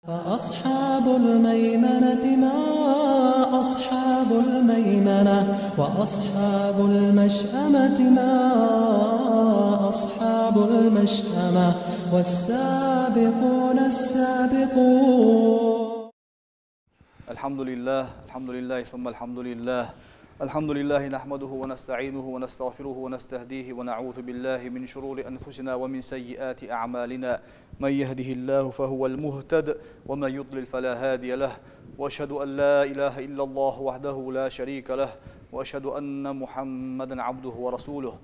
فأصحاب الميمنة ما أصحاب الميمنة وأصحاب المشأمة ما أصحاب المشأمة والسابقون السابقون. الحمد لله ثم الحمد لله. الحمد لله نحمده ونستعينه ونستغفره ونستهديه ونعوذ بالله من شرور أنفسنا ومن سيئات أعمالنا. من يهده الله فهو المهتد ومن يضلل فلا هادي له. وأشهد أن لا إله إلا الله وحده لا شريك له وأشهد أن محمدا عبده ورسوله.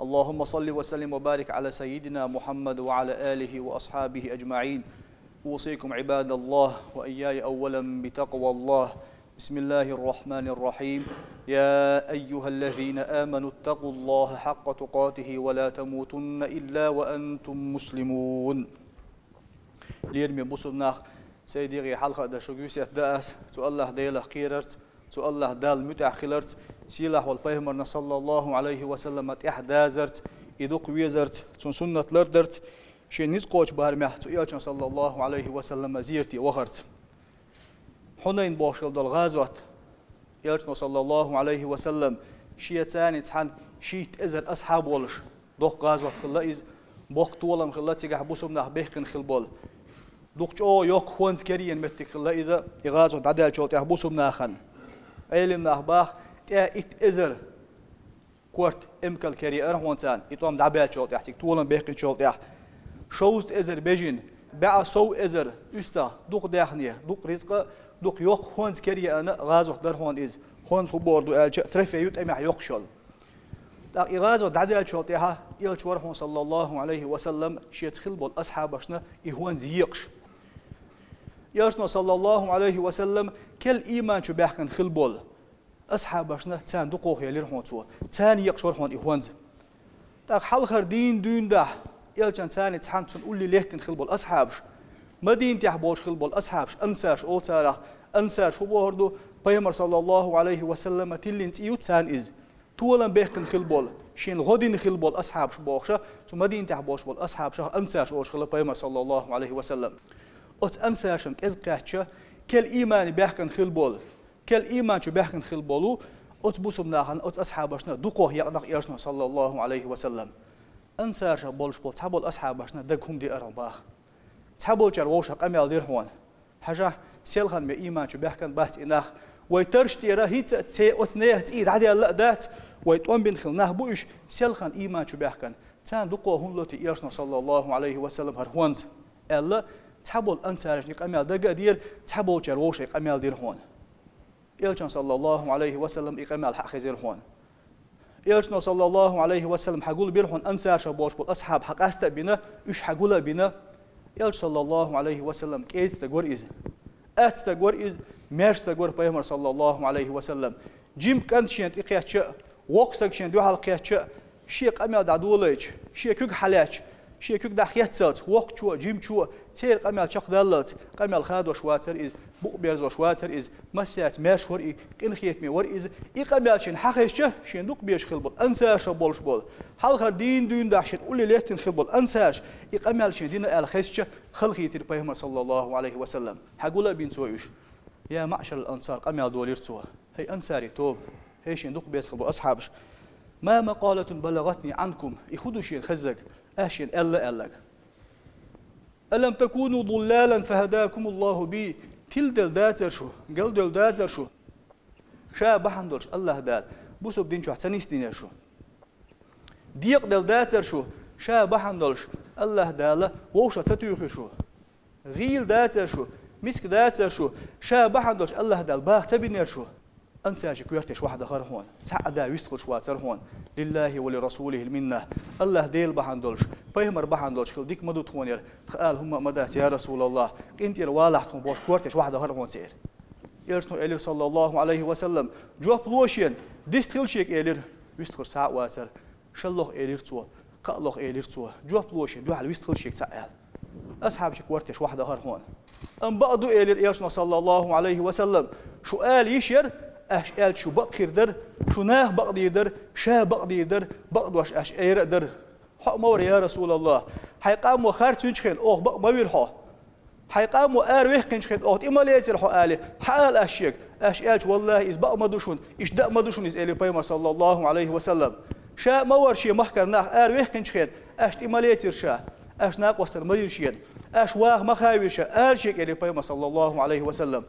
اللهم صل وسلم وبارك على سيدنا محمد وعلى آله وأصحابه أجمعين. أوصيكم عباد الله وإياي أولا بتقوى الله. بسم الله الرحمن الرحيم. يا أيها الذين آمنوا اتقوا الله حق تقاته ولا تموتن إلا وأنتم مسلمون. ليرمي بوسناخ سيدي حلقة دا شجوسية داس تو الله ديلا خيرت تو الله دال متأخرت سيلاح والبيهمرنا صلى الله عليه وسلم تحدازرت إدوق ويزرت تون سنة لردرت شين نزقوش بارمح تو إياچن صلى الله عليه وسلم زيرتي وخرت حنين باشل دال غازوات إياچن صلى الله عليه وسلم شيتاني تحن شيت إزر أصحاب ولش دوق غازوات خلا إز بوق طولم خلا تيجح بوسمناه بيخن خلبول دوق أو يوق خوانز كريين متك خلا إذا غازوات عدال شوت يحبوسمناه خن أيلنا باخ إت إزر كورت إمكال كري أرهوانتان إتوام دعبال شوت يحتك طولم بيخن شوت يح شوست إزر بيجين بع سو إزر أستا دوق داخنية دوق رزق دوق يوق خوانز كري أنا غازوات درهوان إز خوانز خبور دو ألج ترفع يوت أمح يوقشل إغازو دعدال شوت يها إلش ورحون صلى الله عليه وسلم شيت خلبول أصحابشنا إهوان زيقش ياشنا صلى الله عليه وسلم كل إيمان شو بيحكن خلبول أصحابشنا تان دقوه يليرهون تو تان يقشورهون إهوانز تاق حلخر دين ده إلشان تاني تحنتون قولي ليهتن خلبول أصحابش مدين تحبوش خلبول أصحابش أنساش أوتاره أنساش هو بوهردو بيامر صلى الله عليه وسلم تلين تيو تان إز طولا بيحكن خلبول شين غدين خلبول أصحابش بوخشة تو مدين تحبوش بول أصحابش أنساش أوش خلبول بيامر صلى الله عليه وسلم أت أنساشن كأزقاتش كل إيمان بيحكن خلبول كل إيمان شو بيحكن خلبولو أت بوسمناهن أت أصحابشنا دقوه يقدر إياشنا صلى الله عليه وسلم أنساش بولش بول تحبول أصحابشنا دقهم دي أرباخ تحبول جروش قميل ديرهون حاجة سيلخن بإيمان شو بيحكن بات إناخ ويترش تيرا هيت تي أتنيه تيد عدي الله دات ويتوان بين خلناه بوش سيلخن إيمان شو بيحكن تان دقوه هم لوتي إياشنا صلى الله عليه وسلم هرهونز ألا تحبول أنسارش قميل دقا دير تحبول جروش قميل ديرهون إلشان صلى الله عليه وسلم إقامال حق زيرهون إلشان صلى الله عليه وسلم حقول بيرهون أنسار شبوش بالأصحاب حق أستبنا إيش حقولا بنا إلش صلى الله عليه وسلم كيت تقول إز تقول إز ماش تقول بيامر صلى الله عليه وسلم جيم كان شين إقياتش وقسك شين دو حلقياتش شيء قميل دعدولج شيء كوك حلاش شيء كوك دحيات صوت وقت شو جيم شو تير قميل شق دلت قميل خاد وشواتر إز بق بيرز وشواتر إز مسات ماش وري كن خيت مي ور إز إقميل شين حقيش شين دوق بيش خلبول أنساش بولش بول حلخر دين دحشت قولي ليتن خلبول أنساش إقميل شين دين الخيش خلقيتر بيهما صلى الله عليه وسلم حقولا بين سويش يا معشر الأنصار قميل دوليرتوا هي أنصاري توب هي شين دوق بيش خلبول أصحابش ما مقالة بلغتني عنكم يخدو شين خزق أشين ألا ألم تكونوا ضلالا فهداكم الله بي تل دل داتر شو قل دل داتر شو شا بحندرش الله دال بوسو بدين شو حسنيس دين شو ديق دل داتر شو شا بحندرش الله دال ووشا تتوخي شو غيل داتر شو مسك داتر شو شا بحندرش الله دال باخ تبينير شو أنساش كويرتش واحد آخر هون تعدا يستخل شواتر هون لله ولرسوله المنة الله ديل بحندولش بيهمر بحندولش خل ديك مدو تونير قال هم مدات يا رسول الله انت الوالحتهم باش كويرتش واحد آخر هون سير يرسنو إلير صلى الله عليه وسلم جواب لوشين ديستخل شيك إلير يستخل ساعة واتر شلوخ إلير تو قالوخ إلير تو جواب لوشين دو على يستخل شيك تعال أصحاب شيك كويرتش واحد آخر هون أم بعضو إلير يرسنو صلى الله عليه وسلم شو قال يشير قال شو بقير در شو ناه بقدي در شا بقدي در بقدوش أير در حق مور يا رسول الله حيقام وخارج سنشخين أوه بق ما بيرحه حيقاموا ويحكنش خد أوت إما ليتر حقالي حقال أشيك أشياج والله إز بقى مدوشون إيش دق مدوشون إز إلي بيمر صلى الله عليه وسلم شاء مور شيء محكر ناخ ويحكنش خد أشت إما ليتر شاء أش ناقوس المدير شيء أش واغ مخاوي شاء شيك إلي بيمر صلى الله عليه وسلم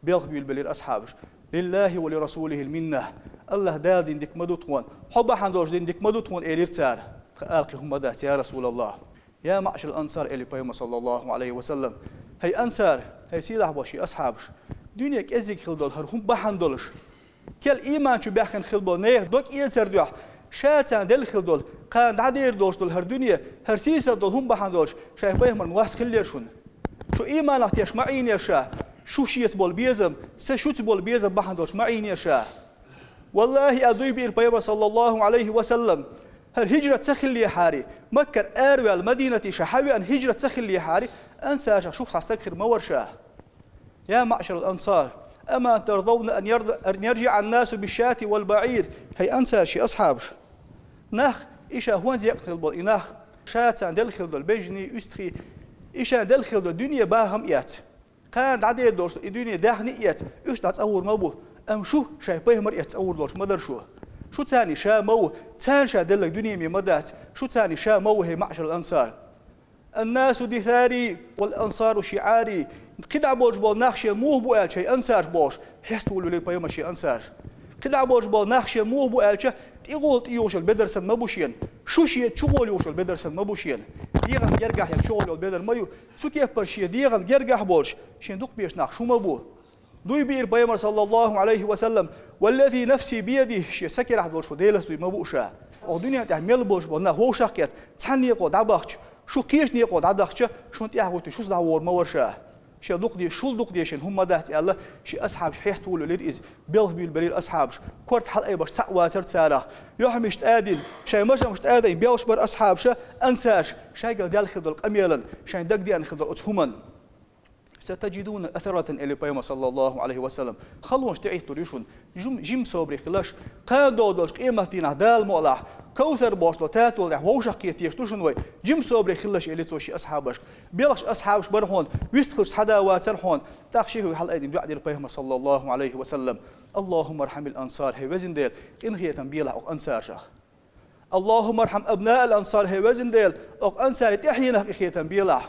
بيلقبيل بلير أصحابش لله ولرسوله المنة الله دال دين ديك مدوتون حب حندوش دين ديك مدوتون إلير تار ألقي هم دات يا رسول الله يا معشر الأنصار إلي بيمر صلى الله عليه وسلم هي أنصار هي سيدح باشي أصحابش دنيا كأزيك خلدول هرهم بحندولش كل إيمان شو بيحكن خلبول نيه دوك إيل سردوح شاتان دل خلدول قان عدير دوش دول هر دنيا هر سيسة دول هم بحندولش شايف بيهمر نواس خليرشون شو إيمان اختياش معين يا شا شو شيت بول بيزم سشوت بول بيزم بحندولش معين يا شا والله أدوي بير بيبر صلى الله عليه وسلم هالهجرة تخلي حاري مكة أروى المدينة شحاوي أن هجرة تخلي حاري أنسى شخص عسكر مورشاه يا معشر الأنصار أما ترضون أن يرجع الناس بالشاة والبعير هي أنسى شي أصحابش ناخ إيشا هون زي يقتل إناخ شاتان دلخل دول بيجني أستري إيشا دلخل دول دنيا باهم إيات كان عديد دوش الدنيا داخني إيات إيش تتصور مبو أم شو شاي بيهمر إيات تصور دوش مدر شو تاني شا مو تان شا دلك دنيا ميمدات شو تاني شا مو هي معشر الأنصار الناس دثاري والأنصار شعاري كده بولش بول نخشي مو بو ألشي أنصار بوش حستولوا لي بيوم شي أنصار كده بولش بول نخشي مو بو ألشي تقول يوشل بدرسن مبوشين شو شيء شغل يوشل بدرسن مبوشين ديغن يرجع يك شغل بدر مايو سو كيف برشي ديغن يرجع بولش شين دوق بيش نخ شو مبو دوي بير بيمر صلى الله عليه وسلم والذي نفسي بيده شي سكر راح بولش ديلس دوي مبوشا او دنيا تعمل بولش بولنا هو شاكيت تعني قو دابخش شو كيش نيقود عدخش شو انت اهوتي شو داور مورشا شي دوق دي شو دوق ديشن هم دهت الله شي اصحاب حيستولوا ليز بيل بيل اصحابش كورت حل اي باش تسواتر تسالا يوحمش تادين شي مش تادين بيلش بر اصحابش انساش شي قال دال خدل قميلا شي دق دي ان خدل اتهمن ستجدون اثرة الى بيما صلى الله عليه وسلم خلوش تعيش تريشون جيم صبري خلاش قان دودوش قيمتنا دال مولع كوثر باش لو تاتو له ووشق كيتيشتوشن وي جيم صبري خلاش الى توشي اصحابش بيلش اصحابش برهون ويستخش حدا واترهون تاخشي حل ايدين بعد بيما صلى الله عليه وسلم اللهم ارحم الانصار هي وزن ديل ان هي تنبيله او انصار شخ اللهم ارحم ابناء الانصار هي وزن ديل او انصار تحيينا هي تنبيله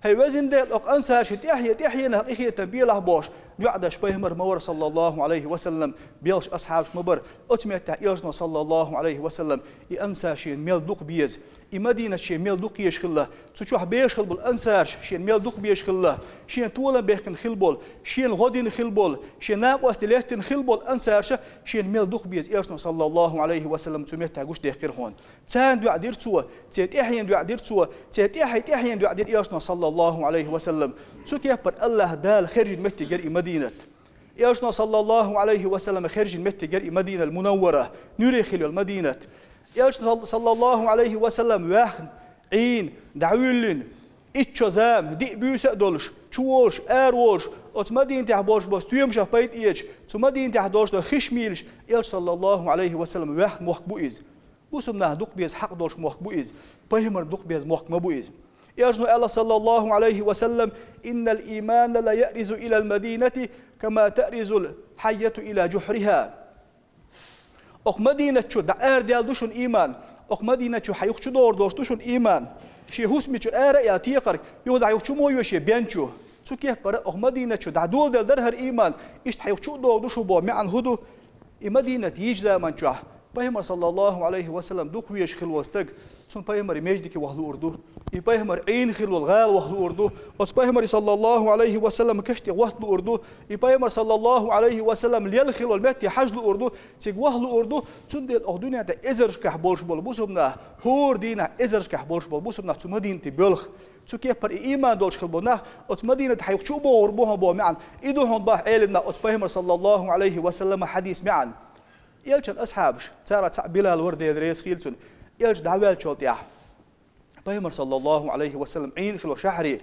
هي وزن ديل أق أنسى شيء تحيي نهق إخي تنبيه باش يعدش بيهمر مور صلى الله عليه وسلم بيلش أصحاب مبر أتمت يجنا صلى الله عليه وسلم يأنسى شيء ميل دوق بيز مدينة شيء ميل دوق يشخله تشوح بيشخل بالأنسار شيء ميل دوق بيشخله شيء طولا بيخن خلبول شيء غدين خلبول شيء ناقوس تلهتن خلبول أنسار شيء ميل دوق بيز يجنا صلى الله عليه وسلم تمت تعوش دهكر هون تان دو عدير سوا تيتحين دو عدير سوا تيتحين دو عدير يجنا صلى الله عليه وسلم سكيف بر الله دال خارج المتي جري مدينة يجنا صلى الله عليه وسلم خارج المتي جري مدينة المنورة نوري خلو المدينة يجنا صلى الله عليه وسلم واخن عين دعويلين اتشزام دي بيوسق دولش تشولش اروش ات مدينة تحبوش بس تيمش بيت ايش تو مدينة تحدوش دو خشميلش يج صلى الله عليه وسلم واخن مخبوئز بوسمنا دوق بيز حق دوش مخبوئز بيهمر دوق بيز مخبوئز يجنا الله صلى الله عليه وسلم إن الإيمان لا يأرز إلى المدينة كما تأرز الحية إلى جحرها أخ مدينة شو دعار ديال دوشون إيمان أخ مدينة شو حيوخ شو دور دوش دوشون إيمان شي هسمي شو آرة يا تيقر يوضع يوخ شو مويو شي بينشو شو كيف برا أخ مدينة شو دعدول ديال درهر إيمان إيش حيوخ شو دور دوشو بو معن هدو مدينة يجزا من شو بيهمر صلى الله عليه وسلم دوق ويش خلو استق سون بيهمر ميجدك وهلو أردو بيهمر عين خلو الغال وهلو أردو أس بيهمر صلى الله عليه وسلم كشتي وهلو أردو بيهمر صلى الله عليه وسلم ليل خلو المتي حجلو أردو تيج وهلو أردو سون ديل أردوني أنت إزرش كحبولش بول بوسبنا هور دينا إزرش كحبولش بول بوسبنا تو مدينة بلخ تو كيف بر إيمان دولش خلبنا أت مدينة حيوك شو بو وربوها بو معن إيدوهم باه عيلنا أت بيهمر صلى الله عليه وسلم حديث معن يلشن أصحابش ترى بلال ورد يدريس خيلتون يلش دعوال شوتيا بيهمر صلى الله عليه وسلم عين خلو شحري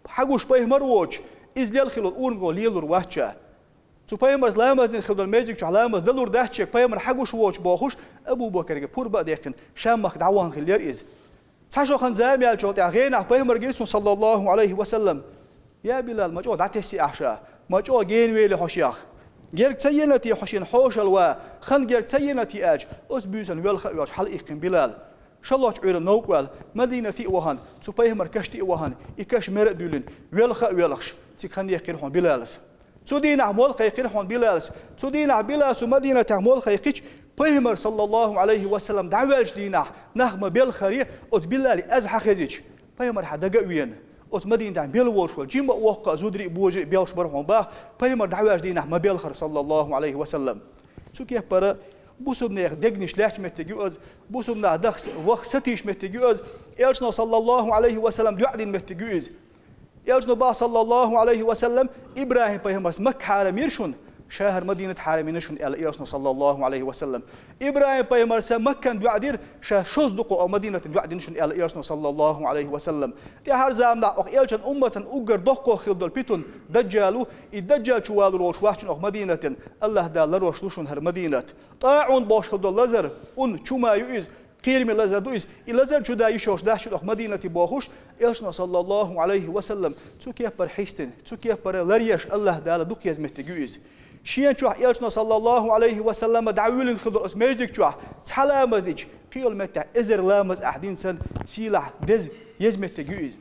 حقوش بيهمر ووش إز ليل خلو أورنغو ليلور واتشا تو بيهمر لامز خلو الماجيك لامز دلور دهتشك بيهمر حقوش ووش باخوش أبو بكر بور بقى ديكن شامخ دعوان خلير إز تحشو خنزام يال شوتيا غينا بيهمر جيسون صلى الله عليه وسلم يا بلال ما جو دعتسي أحشا ما جو جين ويلي حشيخ جير تسينتي حشين حوش الوا خن جير تسينتي أج أسبوزن ويل خيوش حل إقيم بلال شالله تعير نوكوال مدينة وهن سبايهمر كشتي وهن إكش مرق دولين ويل خيولخش تكن يقيرهم بلالس تدينا مول خيقيرهم بلالس تدينا بلاس مدينة مول خيقيش بيهمر صلى الله عليه وسلم دعوالش دينا نخم بالخري أت بلالي أزح خزيج بيهمر حدا قوين أت مدينة بيل وش والجيم وقع زودري بوجي بيلش برهم باه بيهمر دعوالش دينا ما بيلخر صلى الله عليه وسلم شو كيف برا بوسبنا دقنش لاش متجوز بوسبنا دخس وق ستيش متجوز إلشنا صلى الله عليه وسلم دعدين متجوز إلشنا با صلى الله عليه وسلم إبراهيم بيهمر مكة حرم يرشون شهر مدينة حرمينشون إلى إلشنا صلى الله عليه وسلم إبراهيم بيهمر مكة دعدير شه شزدق أو مدينة دعدينشون إلى إلشنا صلى الله عليه وسلم تهار زامنا أو إلشن أمة أجر دقو خلدل بيتون دجالو الدجال شوال روش واحد أو مدينة الله دال روش لوشون هر مدينة طاعون باش خلدل لزر شما يؤز قيرمي لزر دويز اللزر جدا يشوش داشت أو مدينة باخوش إلشنا صلى الله عليه وسلم تكيه بر حيستن تكيه بر لريش الله دال دقيز متجوز شيئا شو إلشنا صلى الله عليه وسلم دعوين خضر اسمجدك شو تحلامزج قيل متى إزر لامز أحدين سن سيلح دز يزمت تجوز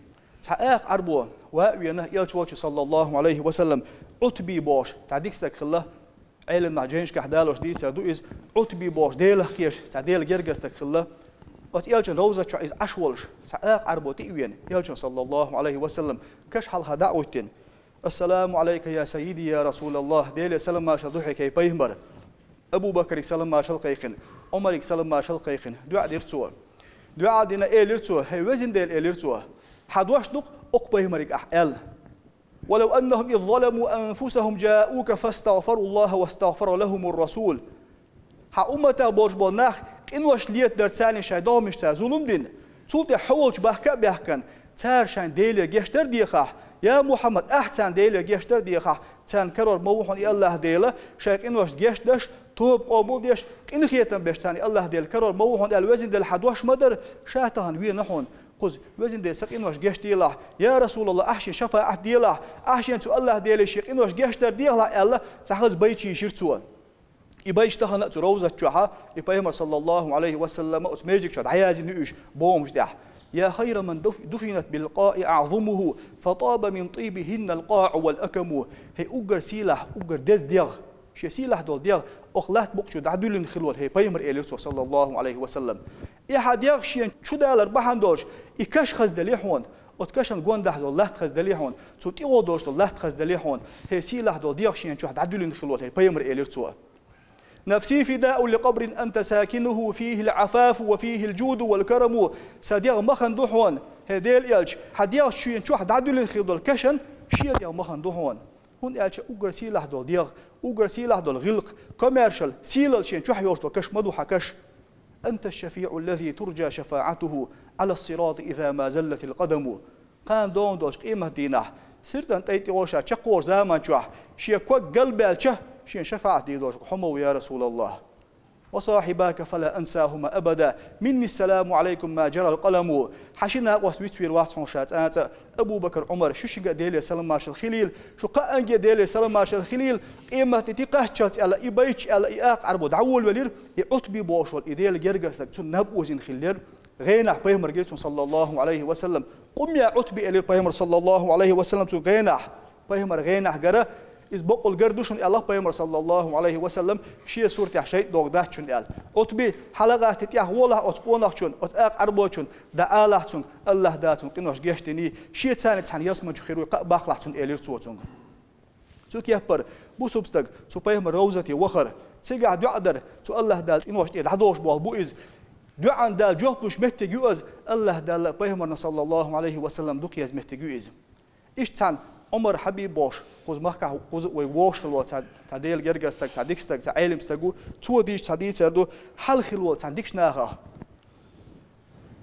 تحقق أربعة وينا إلشوا صلى الله عليه وسلم عتبي باش تعديك استكخله علم مع جينش كحدالوش دي سردو إز عتبي باش ديله كيش تعديل جرجس استكخله وت إلشن روزة شو إز أشولش تحقق أربعة تيوين إلشن صلى الله عليه وسلم كش حل هداوتين السلام عليك يا سيدي يا رسول الله ديل سلام ما شضحي كي بيهمر أبو بكر سلام ما شل قيقن عمر سلام ما شل قيقن دعاء ديرتوا دعاء دينا إيلرتوا هي وزن ديل إيلرتوا حدوش دق أقبيهمرك أحل ولو أنهم إذ ظلموا أنفسهم جاءوك فاستغفروا الله واستغفر لهم الرسول أمتا بوش بناخ إن وش ليت درتاني شيدام مش ظلم دين سلطة حولش بحكن تارشان ديل جشتر ديخه يا محمد أحسن ديلا جشتر ديخه تان كرر موحون الله ديلا شايك إن وش جشتش توب قبول ديش إن خيتم بيشتاني الله ديل كرر موحون الوزن ديل حدوش مدر شاتهن وين نحون قز وزن ديل سق إن وش جشت ديلا يا رسول الله أحشي شفاعة ديلا أحشي تو الله ديل شيك إن وش جشتر ديلا الله سحز بيتشي شرتوا يبيشتها نأت روزة شوها يبيهمر صلى الله عليه وسلم أسميجك شد عيازي نؤش بومش دح يا خير من دفنت بالقاء أعظمه فطاب من طيبهن القاع والأكم هي أجر سيلح أجر دز ديغ شي سيلح دول ديغ أخلات بقشو دعدول خلول هي بيمر إليرسو صلى الله عليه وسلم إحد ديغ شيء شو دالر بحن دوش إكش خز دليحون أتكشن جوانده دول لحت خز دليحون سو تيغو دوش دول لحت خز دليحون هي سيلح دول ديغ شيء شو دعدول خلول هي بيمر إليرسو نفسي فداء لقبر أنت ساكنه فيه العفاف وفيه الجود والكرم ساديغ مخن دوحون هديل إلج حديغ شوين شو حد عدو للخيض الكشن شيء ديغ مخن دوحون هون إلج أجر سيلح دول ديغ أجر سيلح دول غلق كوميرشال سيلل شين شو حيوش دول كش مدو حكش أنت الشفيع الذي ترجى شفاعته على الصراط إذا ما زلت القدم قان دون دوش قيمة دينه سرت أنت أيتيوشا تشقور زمان شو شيء كوك قلبي الشه شين شفاعة ديدوش حمو يا رسول الله وصاحباك فلا أنساهما أبدا مني السلام عليكم ما جرى القلم حشينا وسويتوير واتسون شاتات أبو بكر عمر شوشنجا ديلي سلام مارشال خليل شو قانجا ديلي سلام مارشال خليل إما تتقاشت على إبايش على إياق عربو دعول ولير يعطبي بوشول إديل جرجس لك تنب وزن خلير غينح بيمر جيتون صلى الله عليه وسلم قم يا عطبي إلى بيمر صلى الله عليه وسلم غينح بيمر غينح جرى إذ بقول جردوشن الله بيمر صلى الله عليه وسلم شيء صورة شيء دوغدات شن قال أتبي حلقات تتيح ولا أتقونه شن أتأق أربعة شن دعاله شن الله داتون كنوش جشتني شيء ثاني تحن يسمع خير ويقبح لحتون إلير صوتون شو كيفبر بو سبستك شو بيمر روزتي وخر تيجي دعدر شو الله دال إنوش تيد حدوش بوال بو إز دعان دال جوبلوش متجوز الله دال بيمر صلى الله عليه وسلم دوكيز متجوز إيش ثان عمر حبيب باش قوز مخك قوز ويوش خلوة تعديل جرجستك تعديكستك تعلمستكو تو ديش تعديل تردو حل خلوة تعديكش ناخه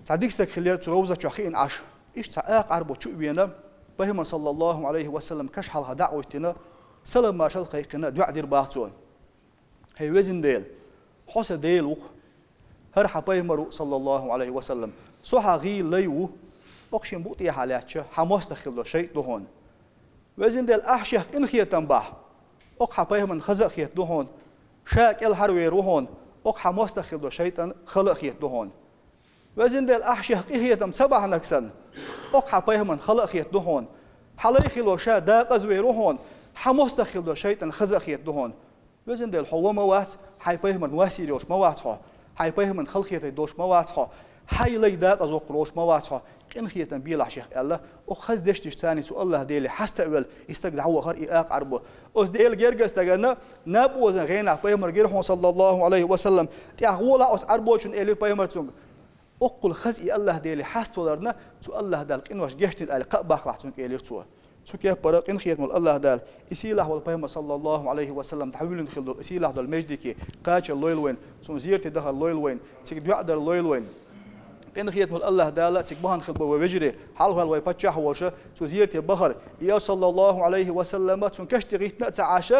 تعديكستك خلير تروزة شخين عش إيش تعاق عربو شو بينا بهم صلى الله عليه وسلم كش حلها دعوتنا سلام ما شل قيقنا دعاء دير باعتون هي وزن ديل حس ديل وق هر حبيمر صلى الله عليه وسلم صح غيل ليو أقشين بوتي حالاتش حماس دخل شيء دهون وزن دل أحشيخ إن خيتن بح أقح بيهم خزق خيت دهون شاك الحروي روحون أقح مستخل دو شيطان خلق خيت دهون وزن دل أحشيخ إهيتم سبح نكسن أقح بيهم خلق خيت دهون حلي خلو شا داق أزوي روحون حمستخل دو شيطان خزق خيت دهون وزن دل حوا موات حي بيهم واسي دوش مواتها حي بيهم خلق خيت دوش مواتها حي لي داق أزو قروش مواتها إن خيتن بيلا شيخ الله أخذ دشتش ثاني سو الله ديلي حستقبل يستقدعوا غير إياق عربه أس ديل جرجس تجنا نبوزن غينا بيمر جيرهم صلى الله عليه وسلم تأغولا أس عربوشن إلي بيمر تونج أقول خزي الله ديلي حستولرنا سو الله دال إن وش جشت الألقاء باخلع تونج إلي تسوا سو كيف برق إن خيت مول الله دال إسيله والبيمر صلى الله عليه وسلم تحويل خلدو إسيله دال مجدكي قاش اللويل وين سو زيرتي دخل اللويل وين تيجي دعدر اللويل وين إن خيت مول الله دالة تكبهن خلبه ووجري حاله الوي بتشح وشه تزيرت بخر يا صلى الله عليه وسلم تنكشت غيتنا تعاشى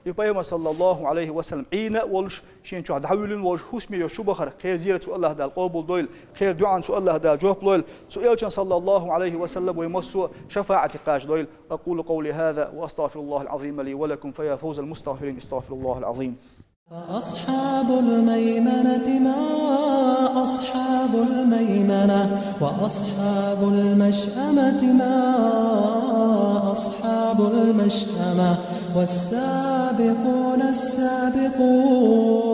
يبايم صلى الله عليه وسلم عينا ولش شين شو دحولن ولش حسمي شو بخر خير زيرة الله دال قبول دويل خير دعاء سو الله دال جواب دويل سؤال صلى الله عليه وسلم ويمسو شفاعة قاش دويل أقول قولي هذا وأستغفر الله العظيم لي ولكم فيا فوز المستغفرين استغفر الله العظيم. فأصحاب الميمنة ما أصحاب الميمنة وأصحاب المشأمة ما أصحاب المشأمة والسابقون السابقون